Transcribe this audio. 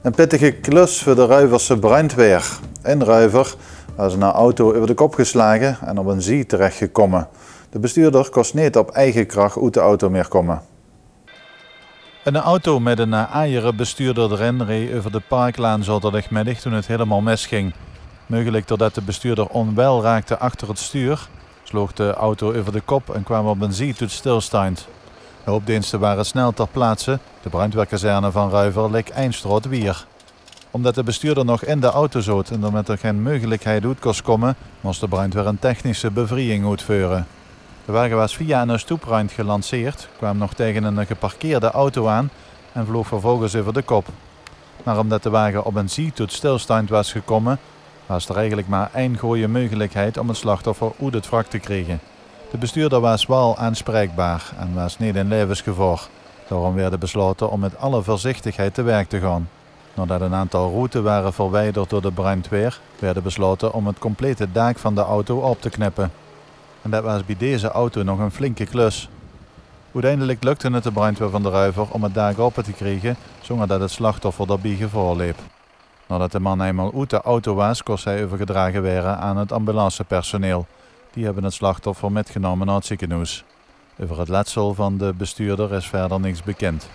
Een pittige klus voor de Ruiverse brandweer. In Ruiver was een auto over de kop geslagen en op een zee terechtgekomen. De bestuurder kost niet op eigen kracht uit de auto meer komen. Een auto met een aaiere bestuurder erin reed over de Parklaan zaterdagmiddag toen het helemaal misging. Mogelijk doordat de bestuurder onwel raakte achter het stuur, sloeg de auto over de kop en kwam op een zee tot stilstand. De hulpdiensten waren snel ter plaatse. De brandweerkazerne van Ruiver leek Einstroot weer. Omdat de bestuurder nog in de auto zat en er met er geen mogelijkheid uit kon komen, moest de brandweer een technische bevrijding uitvoeren. De wagen was via een stoeprand gelanceerd, kwam nog tegen een geparkeerde auto aan en vloog vervolgens over de kop. Maar omdat de wagen op een zee tot stilstand was gekomen, was er eigenlijk maar één goede mogelijkheid om het slachtoffer uit het wrak te krijgen. De bestuurder was wel aanspreekbaar en was niet in levensgevaar. Daarom werd besloten om met alle voorzichtigheid te werk te gaan. Nadat een aantal routes waren verwijderd door de brandweer, werd besloten om het complete dak van de auto op te knippen. En dat was bij deze auto nog een flinke klus. Uiteindelijk lukte het de brandweer van de Ruiver om het dak open te krijgen, zonder dat het slachtoffer daarbij gevaar liep. Nadat de man eenmaal uit de auto was, kon hij overgedragen worden aan het ambulancepersoneel. Die hebben het slachtoffer metgenomen naar het ziekenhuis. Over het letsel van de bestuurder is verder niks bekend.